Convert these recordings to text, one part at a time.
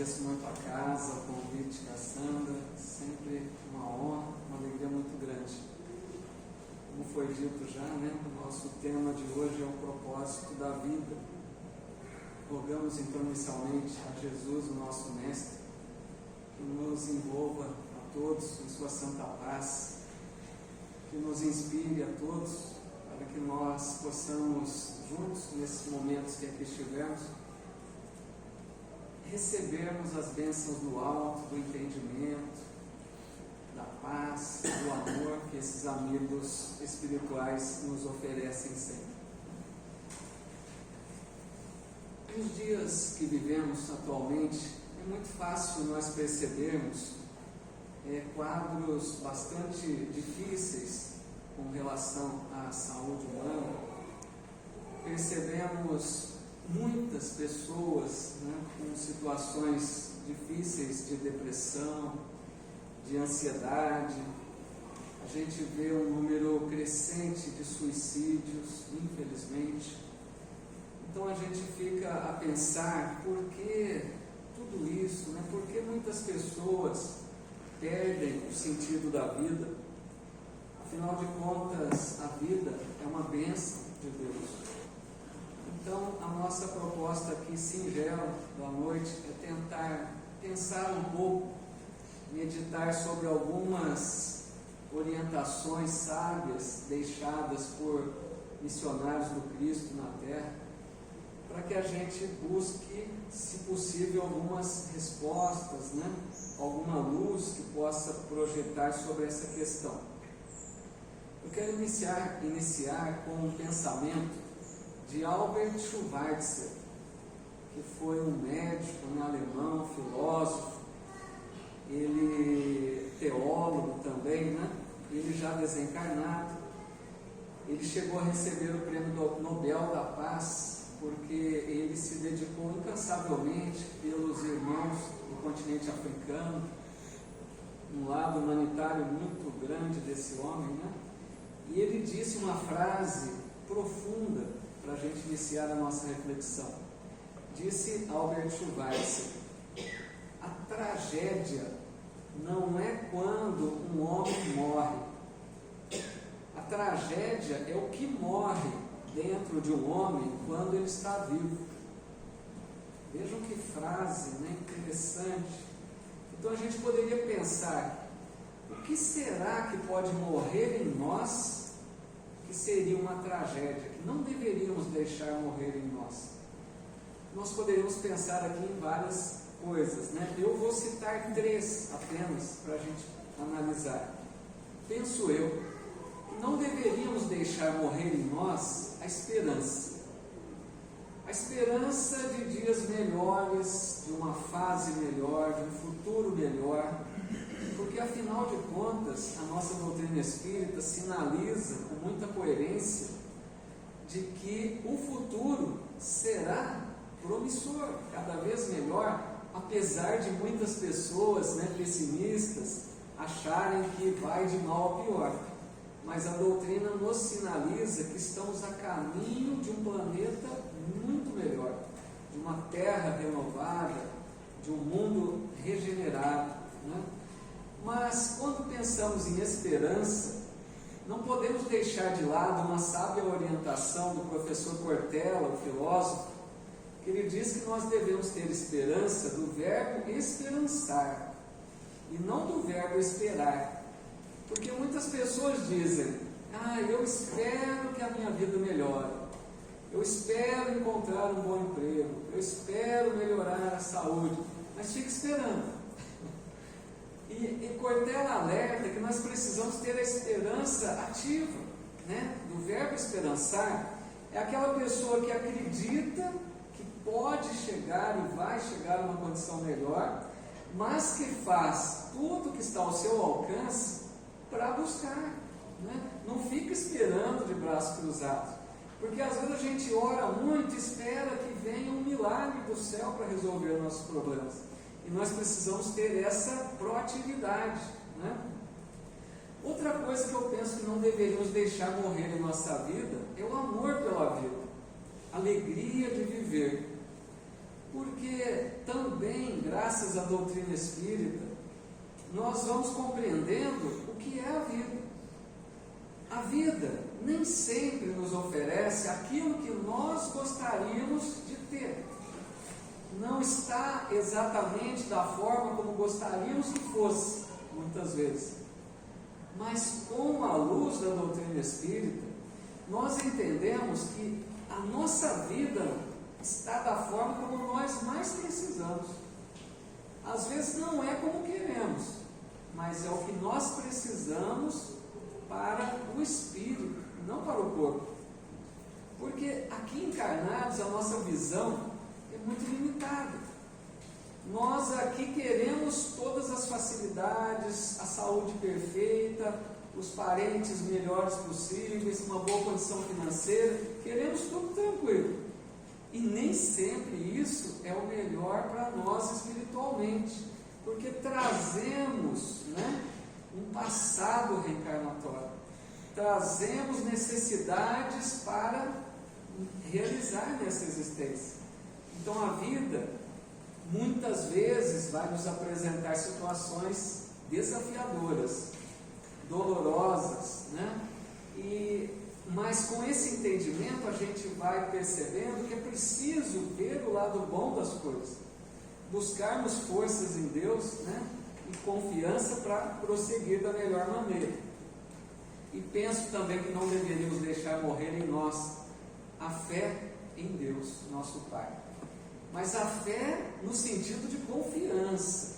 agradeço muito a casa, o convite da Sandra, sempre uma honra, uma alegria muito grande. Como foi dito já, o nosso tema de hoje é o propósito da vida. Rogamos então inicialmente a Jesus, o nosso Mestre, que nos envolva a todos em sua santa paz, que nos inspire a todos, para que nós possamos, juntos, nesses momentos que aqui estivermos, recebermos as bênçãos do alto, do entendimento, da paz, do amor que esses amigos espirituais nos oferecem sempre. Nos dias que vivemos atualmente, é muito fácil nós percebermos quadros bastante difíceis com relação à saúde humana. Percebemos muitas pessoas com situações difíceis de depressão, de ansiedade. A gente vê um número crescente de suicídios, infelizmente. Então a gente fica a pensar por que tudo isso, por que muitas pessoas perdem o sentido da vida. Afinal de contas, a vida é uma bênção de Deus. Então, a nossa proposta aqui, singela, da noite, é tentar pensar um pouco, meditar sobre algumas orientações sábias deixadas por missionários do Cristo na Terra, para que a gente busque, se possível, algumas respostas, alguma luz que possa projetar sobre essa questão. Eu quero iniciar com um pensamento de Albert Schweitzer, que foi um médico alemão, filósofo, ele teólogo também, ele já desencarnado. Ele chegou a receber o prêmio Nobel da Paz, porque ele se dedicou incansavelmente pelos irmãos do continente africano, um lado humanitário muito grande desse homem, E ele disse uma frase profunda para a gente iniciar a nossa reflexão. Disse Albert Schweitzer: a tragédia não é quando um homem morre. A tragédia é o que morre dentro de um homem quando ele está vivo. Vejam que frase interessante. Então a gente poderia pensar: o que será que pode morrer em nós que seria uma tragédia, que não deveríamos deixar morrer em nós? Nós poderíamos pensar aqui em várias coisas, Eu vou citar 3 apenas para a gente analisar. Penso eu que não deveríamos deixar morrer em nós a esperança. A esperança de dias melhores, de uma fase melhor, de um futuro melhor. Porque, afinal de contas, a nossa doutrina espírita sinaliza com muita coerência de que o futuro será promissor, cada vez melhor, apesar de muitas pessoas pessimistas acharem que vai de mal a pior. Mas a doutrina nos sinaliza que estamos a caminho de um planeta muito melhor, de uma terra renovada, de um mundo regenerado. Mas quando pensamos em esperança, não podemos deixar de lado uma sábia orientação do professor Cortella, o filósofo, que ele diz que nós devemos ter esperança do verbo esperançar e não do verbo esperar. Porque muitas pessoas dizem: eu espero que a minha vida melhore, eu espero encontrar um bom emprego, eu espero melhorar a saúde, mas fica esperando. E Cortella alerta que nós precisamos ter a esperança ativa, do verbo esperançar. É aquela pessoa que acredita que pode chegar e vai chegar a uma condição melhor, mas que faz tudo que está ao seu alcance para buscar, Não fica esperando de braços cruzados, porque às vezes a gente ora muito e espera que venha um milagre do céu para resolver nossos problemas. E nós precisamos ter essa proatividade, Outra coisa que eu penso que não deveríamos deixar morrer em nossa vida é o amor pela vida, a alegria de viver. porque também, graças à doutrina espírita, nós vamos compreendendo o que é a vida. A vida nem sempre nos oferece aquilo que nós gostaríamos de ter. Não está exatamente da forma como gostaríamos que fosse, muitas vezes. Mas com a luz da doutrina espírita, nós entendemos que a nossa vida está da forma como nós mais precisamos. Às vezes não é como queremos, mas é o que nós precisamos para o espírito, não para o corpo. Porque aqui encarnados a nossa visão é muito limitada. Nós aqui queremos todas as facilidades, a saúde perfeita, os parentes melhores possíveis, uma boa condição financeira, queremos tudo tranquilo. E nem sempre isso é o melhor para nós espiritualmente, porque trazemos, um passado reencarnatório, trazemos necessidades para realizar nessa existência. Então a vida muitas vezes vai nos apresentar situações desafiadoras, dolorosas, mas com esse entendimento a gente vai percebendo que é preciso ver o lado bom das coisas, buscarmos forças em Deus, e confiança para prosseguir da melhor maneira. E penso também que não deveríamos deixar morrer em nós a fé em Deus, nosso Pai. Mas a fé no sentido de confiança,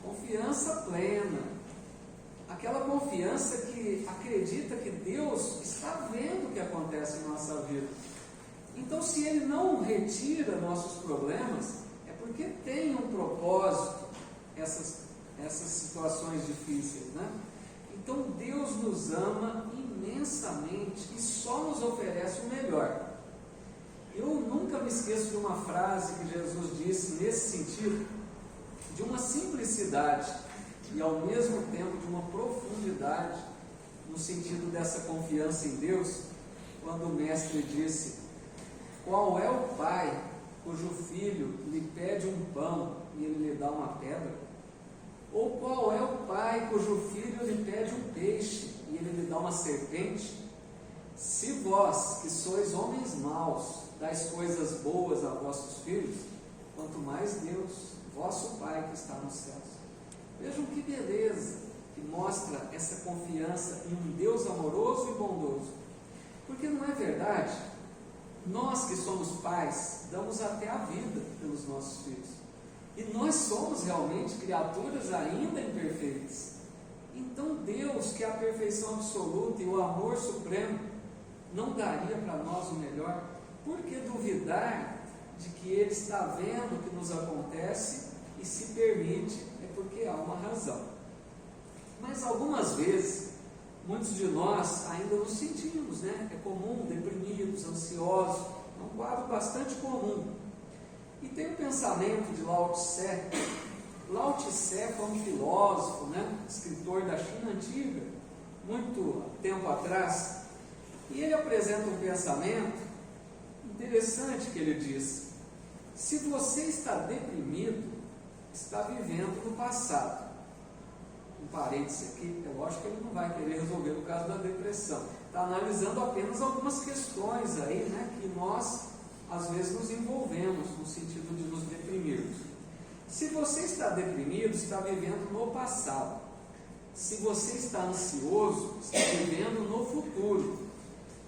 confiança plena, aquela confiança que acredita que Deus está vendo o que acontece em nossa vida. Então, se Ele não retira nossos problemas, é porque tem um propósito essas situações difíceis, Então, Deus nos ama imensamente e só nos oferece o melhor. Eu nunca me esqueço de uma frase que Jesus disse nesse sentido, de uma simplicidade e ao mesmo tempo de uma profundidade, no sentido dessa confiança em Deus, quando o Mestre disse: qual é o pai cujo filho lhe pede um pão e ele lhe dá uma pedra? Ou qual é o pai cujo filho lhe pede um peixe e ele lhe dá uma serpente? Se vós, que sois homens maus, dais coisas boas a vossos filhos, quanto mais Deus, vosso Pai que está nos céus. Vejam que beleza que mostra essa confiança em um Deus amoroso e bondoso. Porque não é verdade? Nós que somos pais, damos até a vida pelos nossos filhos. E nós somos realmente criaturas ainda imperfeitas. Então Deus, que é a perfeição absoluta e o amor supremo, não daria para nós o melhor? Por que duvidar de que Ele está vendo o que nos acontece e se permite? É porque há uma razão. Mas algumas vezes, muitos de nós ainda nos sentimos, é comum, deprimidos, ansiosos, é um quadro bastante comum. E tem o pensamento de Lao Tse. Lao Tse foi um filósofo, escritor da China antiga, muito tempo atrás, e ele apresenta um pensamento interessante que ele diz: se você está deprimido, está vivendo no passado. Um parênteses aqui, é lógico que ele não vai querer resolver no caso da depressão. Está analisando apenas algumas questões aí, que nós às vezes nos envolvemos no sentido de nos deprimirmos. Se você está deprimido, está vivendo no passado. Se você está ansioso, está vivendo no futuro.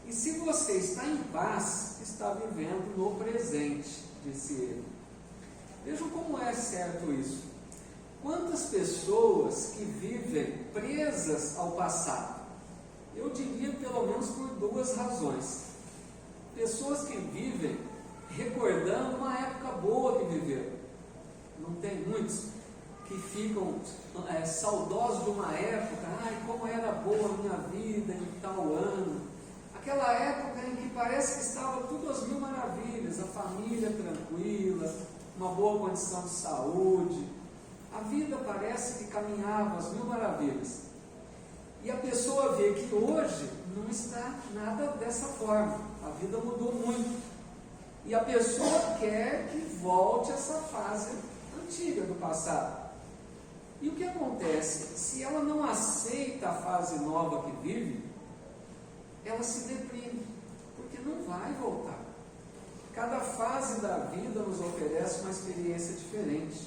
E se você está em paz, está vivendo no presente, disse ele. Vejam como é certo isso. Quantas pessoas que vivem presas ao passado? Eu diria pelo menos por duas razões. Pessoas que vivem recordando uma época boa que viveram. Não tem muitos que ficam saudosos de uma época, como era boa a minha vida em tal ano. Aquela época em que parece que estava tudo às mil maravilhas, a família tranquila, uma boa condição de saúde, a vida parece que caminhava às mil maravilhas. E a pessoa vê que hoje não está nada dessa forma, a vida mudou muito. E a pessoa quer que volte essa fase antiga do passado. E o que acontece? Se ela não aceita a fase nova que vive, ela se deprime, porque não vai voltar. Cada fase da vida nos oferece uma experiência diferente.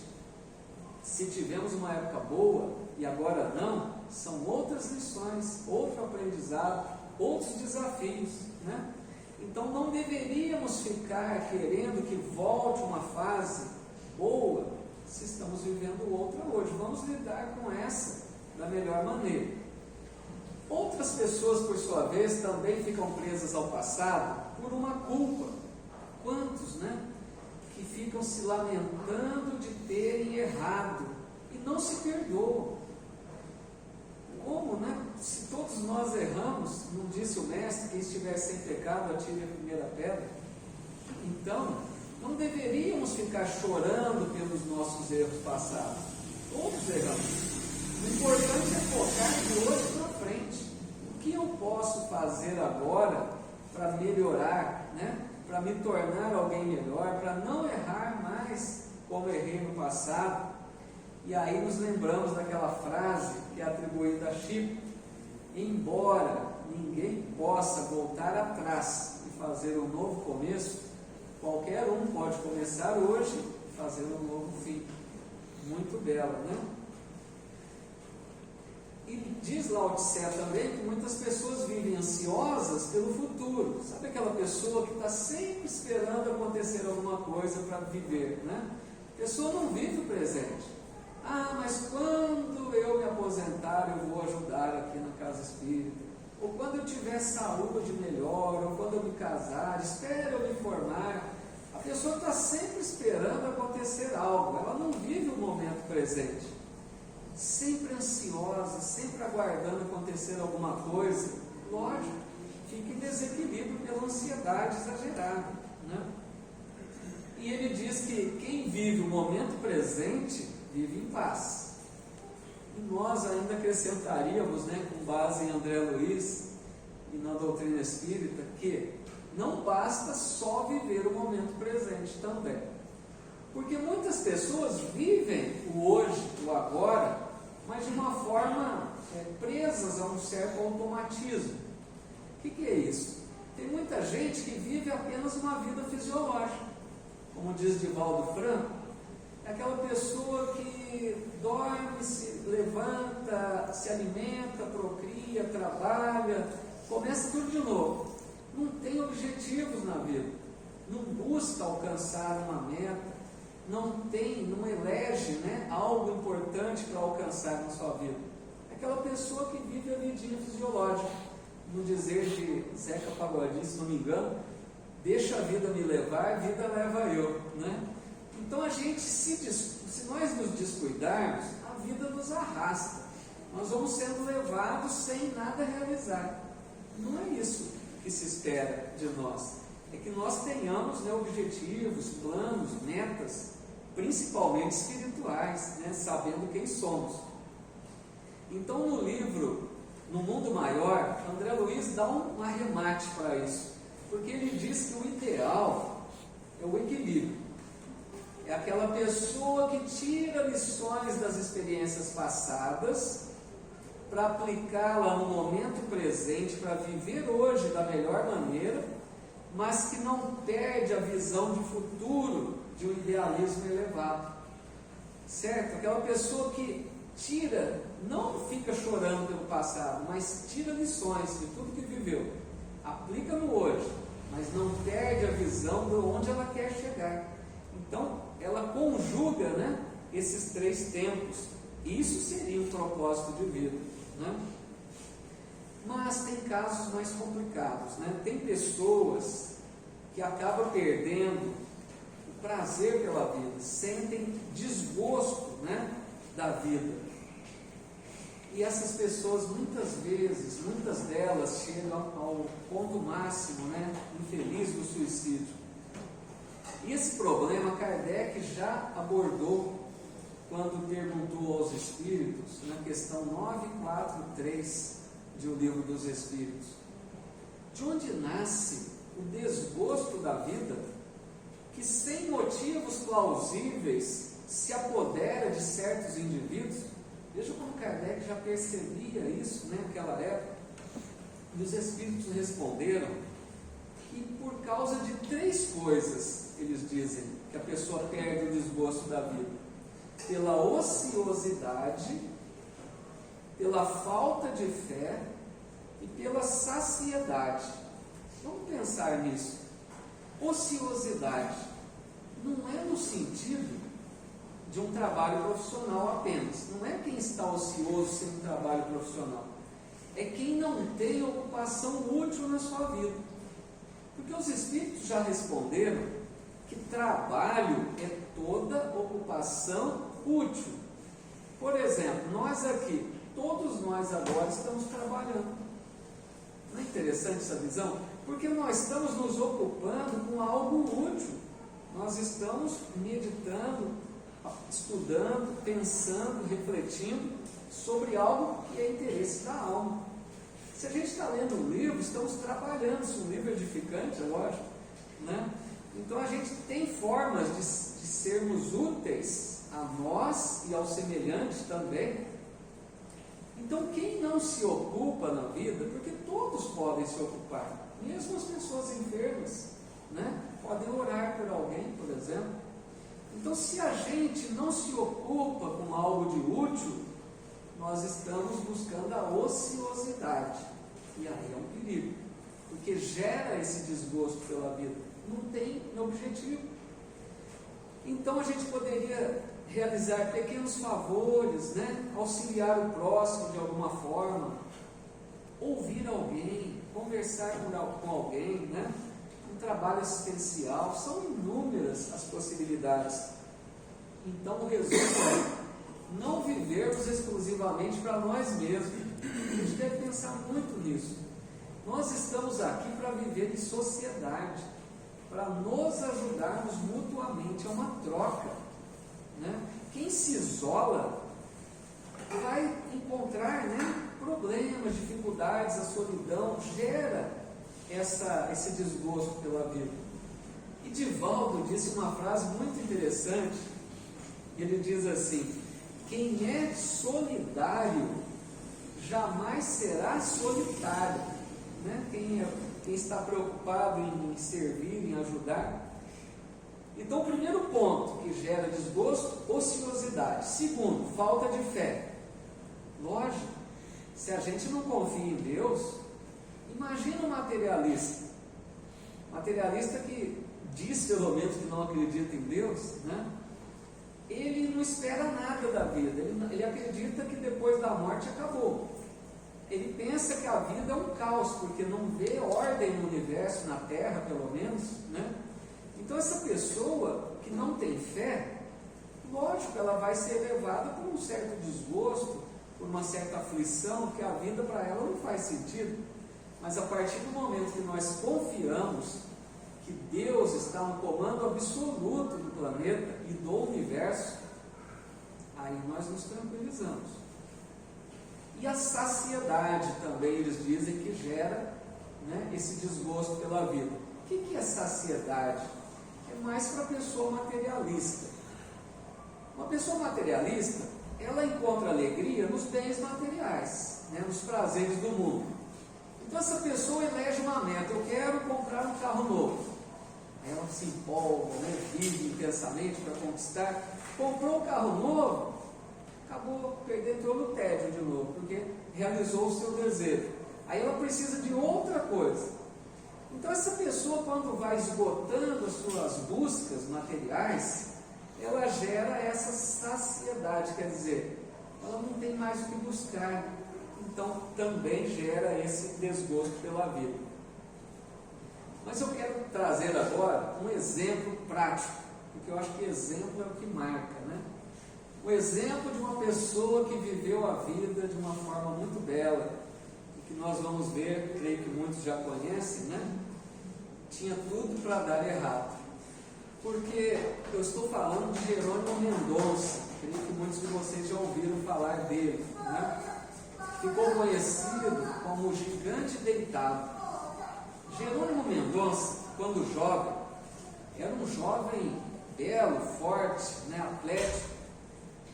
Se tivemos uma época boa e agora não, são outras lições, outro aprendizado, outros desafios, né? Então não deveríamos ficar querendo que volte uma fase boa se estamos vivendo outra hoje. Vamos lidar com essa da melhor maneira. Outras pessoas, por sua vez, também ficam presas ao passado por uma culpa. Quantos, né? Que ficam se lamentando de terem errado e não se perdoam. Como, né? Se todos nós erramos, não disse o mestre, quem estiver sem pecado atire a primeira pedra. Então, não deveríamos ficar chorando pelos nossos erros passados. Todos erramos. O importante é focar de hoje para frente. O que eu posso fazer agora para melhorar, né? Para me tornar alguém melhor, para não errar mais como errei no passado. E aí nos lembramos daquela frase que é atribuída a Chico: embora ninguém possa voltar atrás e fazer um novo começo, qualquer um pode começar hoje e fazer um novo fim. Muito bela, né? E diz Lao Tse também que muitas pessoas vivem ansiosas pelo futuro. Sabe aquela pessoa que está sempre esperando acontecer alguma coisa para viver, né? A pessoa não vive o presente. Ah, mas quando eu me aposentar eu vou ajudar aqui na casa espírita. Ou quando eu tiver saúde melhor, ou quando eu me casar, espero eu me formar. A pessoa está sempre esperando acontecer algo. Ela não vive o momento presente. Sempre ansiosa, sempre aguardando acontecer alguma coisa. Lógico, fica em desequilíbrio pela ansiedade exagerada, né? E ele diz que quem vive o momento presente vive em paz. E nós ainda acrescentaríamos, né, com base em André Luiz e na doutrina espírita, que não basta só viver o momento presente também. Porque muitas pessoas vivem o hoje, o agora, mas de uma forma presas a um certo automatismo. O que é isso? Tem muita gente que vive apenas uma vida fisiológica. Como diz Divaldo Franco, é aquela pessoa que dorme, se levanta, se alimenta, procria, trabalha, começa tudo de novo. Não tem objetivos na vida, não busca alcançar uma meta, não elege, né, algo importante para alcançar na sua vida. É aquela pessoa que vive a vidinha fisiológica. No dizer de Zeca Pagodinho, se não me engano, deixa a vida me levar, a vida leva eu, né? Então a gente, se nós nos descuidarmos, a vida nos arrasta. Nós vamos sendo levados sem nada realizar. Não é isso que se espera de nós. É que nós tenhamos, né, objetivos, planos, metas, principalmente espirituais, né, sabendo quem somos. Então no livro No Mundo Maior, André Luiz dá um arremate para isso, porque ele diz que o ideal é o equilíbrio. É aquela pessoa que tira lições das experiências passadas para aplicá-la no momento presente, para viver hoje da melhor maneira, mas que não perde a visão de futuro de um idealismo elevado. Certo? Aquela pessoa que tira, não fica chorando pelo passado, mas tira lições de tudo que viveu, aplica no hoje, mas não perde a visão de onde ela quer chegar. Então, ela conjuga, né, esses três tempos. Isso seria um propósito de vida, né? Mas tem casos mais complicados, né? Tem pessoas que acabam perdendo o prazer pela vida, sentem desgosto, né, da vida. E essas pessoas, muitas delas chegam ao ponto máximo, né, infeliz do suicídio. E esse problema Kardec já abordou quando perguntou aos Espíritos, na questão 943 de O Livro dos Espíritos: de onde nasce o desgosto da vida que sem motivos plausíveis se apodera de certos indivíduos. Veja como Kardec já percebia isso, né, naquela época. E os espíritos responderam que por causa de 3 coisas, eles dizem, que a pessoa perde o desgosto da vida: pela ociosidade, pela falta de fé e pela saciedade. Vamos pensar nisso. Ociosidade não é no sentido de um trabalho profissional apenas. Não é quem está ocioso sem um trabalho profissional. É quem não tem ocupação útil na sua vida. Porque os espíritos já responderam que trabalho é toda ocupação útil. Por exemplo, nós aqui, todos nós agora estamos trabalhando. Não é interessante essa visão? Porque nós estamos nos ocupando com algo útil. Nós estamos meditando, estudando, pensando, refletindo sobre algo que é interesse da alma. Se a gente está lendo um livro, estamos trabalhando. Se um livro é edificante, é lógico, né? Então a gente tem formas de sermos úteis a nós e aos semelhantes também. Então quem não se ocupa na vida, porque todos podem se ocupar, mesmo as pessoas enfermas, né? Podem orar por alguém, por exemplo. Então se a gente não se ocupa com algo de útil, nós estamos buscando a ociosidade. E aí é um perigo, porque gera esse desgosto pela vida. Não tem objetivo. Então a gente poderia realizar pequenos favores, né? Auxiliar o próximo de alguma forma, ouvir alguém, conversar com alguém, né? Um trabalho assistencial. São inúmeras as possibilidades. Então o resumo é não vivermos exclusivamente para nós mesmos. A gente deve pensar muito nisso. Nós estamos aqui para viver em sociedade, para nos ajudarmos mutuamente. É uma troca, né? Quem se isola vai encontrar, né, problemas, dificuldades, a solidão gera esse desgosto pela vida. E Divaldo disse uma frase muito interessante. Ele diz assim: quem é solidário jamais será solitário, né? Quem está preocupado em servir, em ajudar. Então, o primeiro ponto que gera desgosto, ociosidade. Segundo, falta de fé. Lógico, se a gente não confia em Deus, imagina um materialista. Materialista que diz, pelo menos, que não acredita em Deus, né? Ele não espera nada da vida. Ele acredita que depois da morte acabou. Ele pensa que a vida é um caos, porque não vê ordem no universo, na Terra pelo menos, né? Então essa pessoa que não tem fé, lógico, ela vai ser levada por um certo desgosto, por uma certa aflição, porque a vida para ela não faz sentido. Mas a partir do momento que nós confiamos que Deus está no comando absoluto do planeta e do universo, aí nós nos tranquilizamos. E a saciedade também, eles dizem que gera, né, esse desgosto pela vida. O que é saciedade? É mais para a pessoa materialista. Uma pessoa materialista, ela encontra alegria nos bens materiais, né, nos prazeres do mundo. Então essa pessoa elege uma meta: eu quero comprar um carro novo. Aí ela se empolga, né, vive intensamente para conquistar. Comprou um carro novo, acabou entrou no tédio de novo, porque realizou o seu desejo. Aí ela precisa de outra coisa. Então essa pessoa, quando vai esgotando as suas buscas materiais, ela gera essa saciedade, quer dizer, ela não tem mais o que buscar. Então também gera esse desgosto pela vida. Mas eu quero trazer agora um exemplo prático, porque eu acho que exemplo é o que marca, né? O exemplo de uma pessoa que viveu a vida de uma forma muito bela, e que nós vamos ver, creio que muitos já conhecem, né? Tinha tudo para dar errado. Porque eu estou falando de Jerônimo Mendonça, creio que muitos de vocês já ouviram falar dele, né? Ficou conhecido como o Gigante Deitado. Jerônimo Mendonça, quando jovem, era um jovem belo, forte, né, atlético,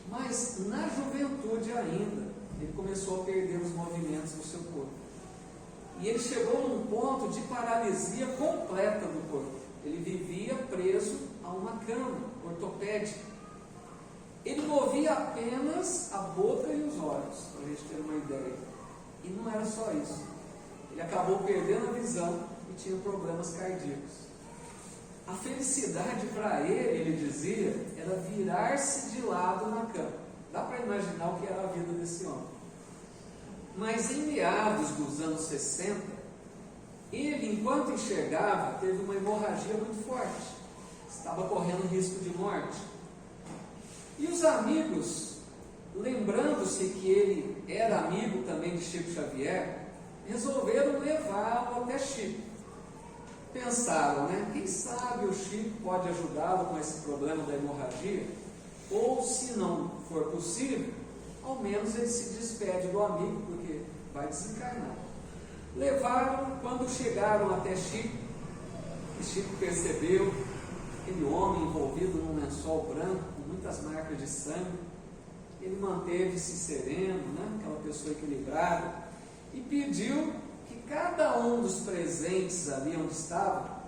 mas na juventude ainda, ele começou a perder os movimentos do seu corpo. E ele chegou num ponto de paralisia completa do corpo. Ele vivia preso a uma cama ortopédica. Ele movia apenas a boca e os olhos, para a gente ter uma ideia. E não era só isso. Ele acabou perdendo a visão e tinha problemas cardíacos. A felicidade para ele dizia, era virar-se de lado na cama. Dá para imaginar o que era a vida desse homem. Mas em meados dos anos 60, ele, enquanto enxergava, teve uma hemorragia muito forte. Estava correndo risco de morte. E os amigos, lembrando-se que ele era amigo também de Chico Xavier, resolveram levá-lo até Chico. Pensaram, né? Quem sabe o Chico pode ajudá-lo com esse problema da hemorragia? Ou, se não for possível, ao menos ele se despede do amigo, porque vai desencarnar. Levaram, quando chegaram até Chico, e Chico percebeu aquele homem envolvido num lençol branco, com muitas marcas de sangue. Ele manteve-se sereno, né? Aquela pessoa equilibrada, e pediu que cada um dos presentes ali onde estava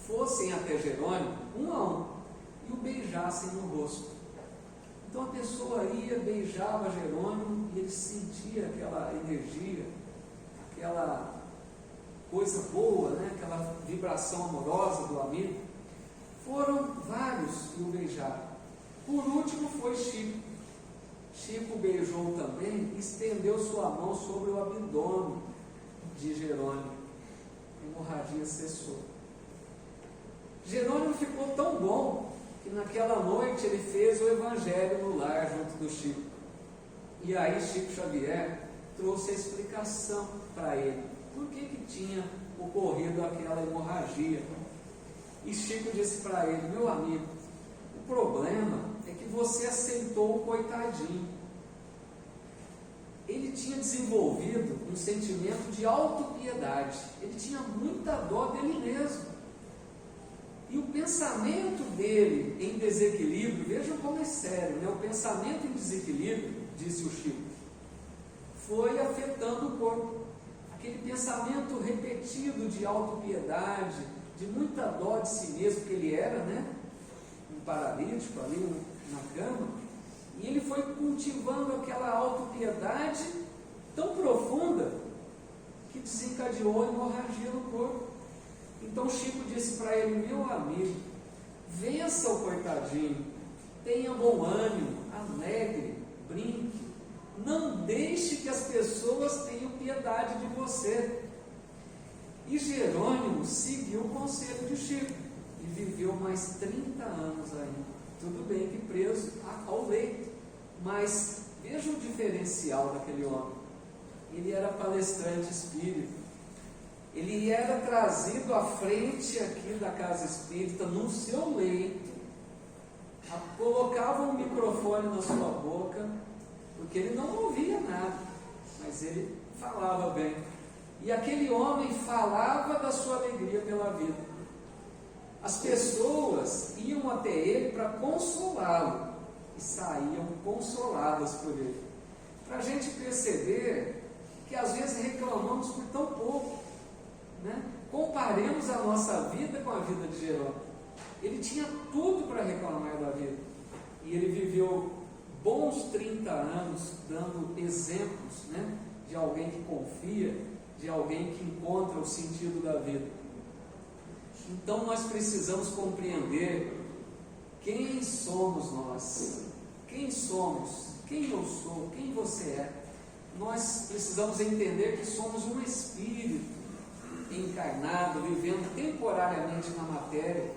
fossem até Jerônimo, um a um, e o beijassem no rosto. Então a pessoa ia, beijava Jerônimo e ele sentia aquela energia, aquela coisa boa, né? Aquela vibração amorosa do amigo. Foram vários que o beijaram. Por último foi Chico. Chico beijou também e estendeu sua mão sobre o abdômen de Jerônimo. A hemorragia cessou. Jerônimo ficou tão bom que naquela noite ele fez o evangelho no lar junto do Chico. E aí Chico Xavier trouxe a explicação para ele. Por que tinha ocorrido aquela hemorragia? E Chico disse para ele: meu amigo, o problema é que você aceitou o coitadinho. Ele tinha desenvolvido um sentimento de autopiedade. Ele tinha muita dó dele mesmo. E o pensamento dele em desequilíbrio, vejam como é sério, né? O pensamento em desequilíbrio, disse o Chico, foi afetando o corpo. Aquele pensamento repetido de autopiedade, de muita dó de si mesmo, que ele era, né? Um paralítico ali na cama, e ele foi cultivando aquela autopiedade tão profunda que desencadeou a hemorragia no corpo. Então Chico disse para ele: meu amigo, vença o coitadinho, tenha bom ânimo, alegre, brinque, não deixe que as pessoas tenham piedade de você. E Jerônimo seguiu o conselho de Chico e viveu mais 30 anos ainda. Tudo bem que preso ao leito, mas veja o diferencial daquele homem. Ele era palestrante espírita. Ele era trazido à frente aqui da casa espírita, no seu leito, colocava um microfone na sua boca, porque ele não ouvia nada, mas ele falava bem. E aquele homem falava da sua alegria pela vida. As pessoas iam até ele para consolá-lo, e saíam consoladas por ele. Para a gente perceber que às vezes reclamamos por tão pouco, né? Comparemos a nossa vida com a vida de Jerônimo. Ele tinha tudo para reclamar da vida, e ele viveu bons 30 anos dando exemplos, né? De alguém que confia, de alguém que encontra o sentido da vida. Então nós precisamos compreender quem somos nós, quem somos, quem eu sou, quem você é. Nós precisamos entender que somos um espírito encarnado, vivendo temporariamente na matéria,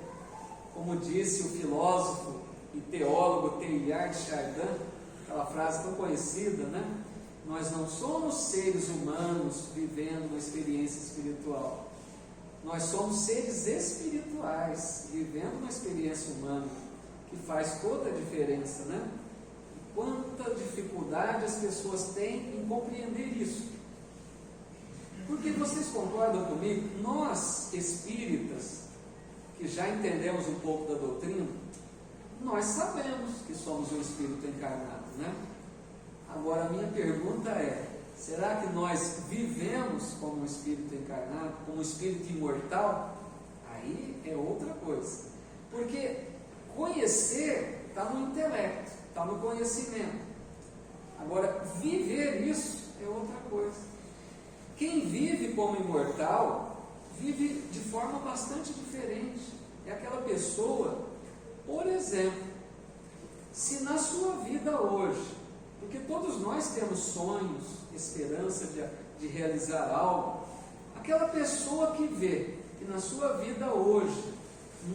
como disse o filósofo e teólogo Teilhard de Chardin, aquela frase tão conhecida, né? Nós não somos seres humanos vivendo uma experiência espiritual. Nós somos seres espirituais vivendo uma experiência humana, que faz toda a diferença, né? E quanta dificuldade as pessoas têm em compreender isso. Porque vocês concordam comigo? Nós, espíritas, que já entendemos um pouco da doutrina, nós sabemos que somos um espírito encarnado, né? Agora a minha pergunta é, será que nós vivemos como um espírito encarnado, como um espírito imortal? Aí é outra coisa. Porque conhecer está no intelecto, está no conhecimento. Agora, viver isso é outra coisa. Quem vive como imortal, vive de forma bastante diferente. É aquela pessoa, por exemplo, se na sua vida hoje, porque todos nós temos sonhos, esperança de realizar algo, aquela pessoa que vê que na sua vida hoje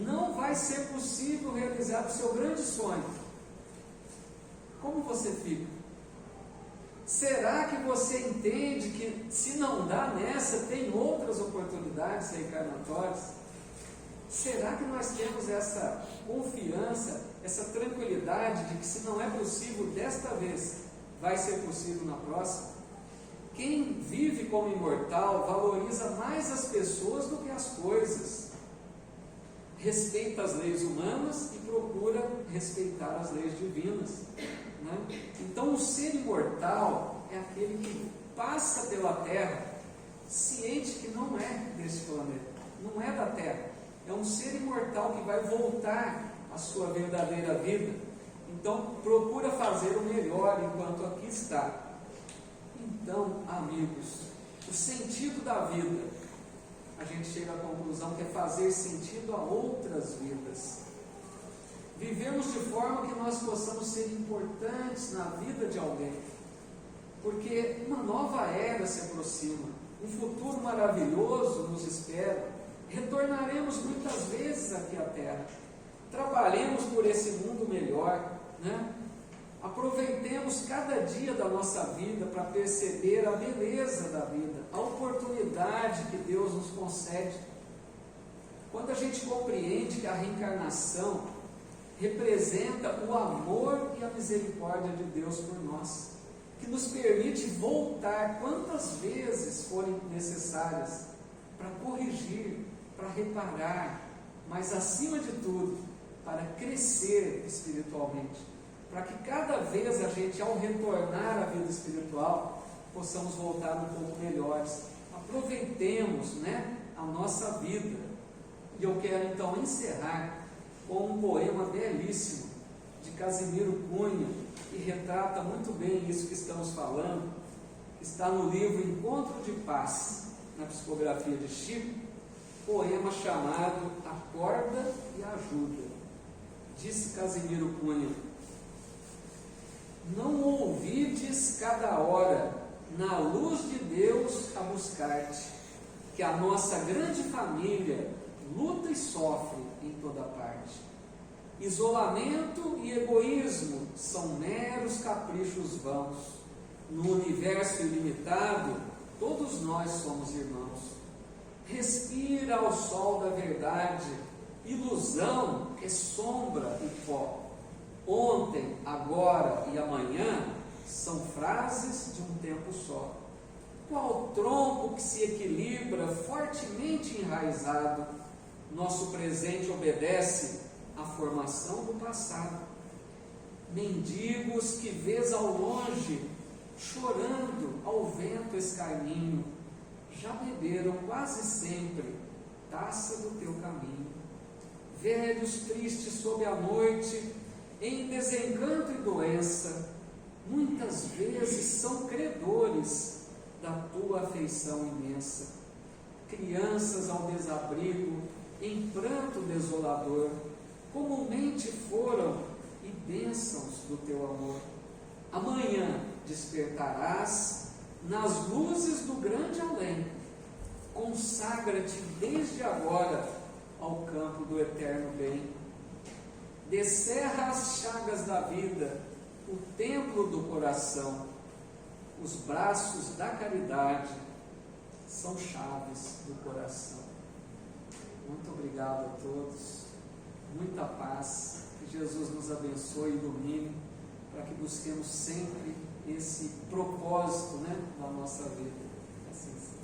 não vai ser possível realizar o seu grande sonho, como você fica? Será que você entende que se não dá nessa, tem outras oportunidades reencarnatórias? Será que nós temos essa confiança, essa tranquilidade de que se não é possível desta vez, vai ser possível na próxima? Quem vive como imortal valoriza mais as pessoas do que as coisas. Respeita as leis humanas e procura respeitar as leis divinas, né? Então o ser imortal é aquele que passa pela Terra ciente que não é deste planeta, não é da Terra, é um ser imortal que vai voltar à sua verdadeira vida. Então procura fazer o melhor enquanto aqui está. Então, amigos, o sentido da vida, a gente chega à conclusão que é fazer sentido a outras vidas. Vivemos de forma que nós possamos ser importantes na vida de alguém, porque uma nova era se aproxima, um futuro maravilhoso nos espera. Retornaremos muitas vezes aqui à Terra, trabalhemos por esse mundo melhor, né? Aproveitemos cada dia da nossa vida para perceber a beleza da vida, a oportunidade que Deus nos concede. Quando a gente compreende que a reencarnação representa o amor e a misericórdia de Deus por nós, que nos permite voltar quantas vezes forem necessárias para corrigir, para reparar, mas acima de tudo, para crescer espiritualmente. Para que cada vez a gente, ao retornar à vida espiritual, possamos voltar um pouco melhores. Aproveitemos, né, a nossa vida. E eu quero então encerrar com um poema belíssimo de Casimiro Cunha, que retrata muito bem isso que estamos falando, que está no livro Encontro de Paz, na psicografia de Chico, poema chamado Acorda e Ajuda. Disse Casimiro Cunha: não ouvides cada hora, na luz de Deus a buscar-te, que a nossa grande família luta e sofre em toda parte. Isolamento e egoísmo são meros caprichos vãos. No universo ilimitado, todos nós somos irmãos. Respira ao sol da verdade, ilusão é sombra e pó. Ontem, agora e amanhã são frases de um tempo só. Qual tronco que se equilibra fortemente enraizado, nosso presente obedece à formação do passado. Mendigos que vês ao longe, chorando ao vento escarninho, já beberam quase sempre taça do teu caminho. Velhos tristes sob a noite, em desencanto e doença, muitas vezes são credores da tua afeição imensa. Crianças ao desabrigo, em pranto desolador, comumente foram e bênçãos do teu amor. Amanhã despertarás nas luzes do grande além. Consagra-te desde agora ao campo do eterno bem. Descerra as chagas da vida, o templo do coração. Os braços da caridade são chaves do coração. Muito obrigado a todos, muita paz, que Jesus nos abençoe e ilumine, para que busquemos sempre esse propósito, né, da nossa vida. Assim seja.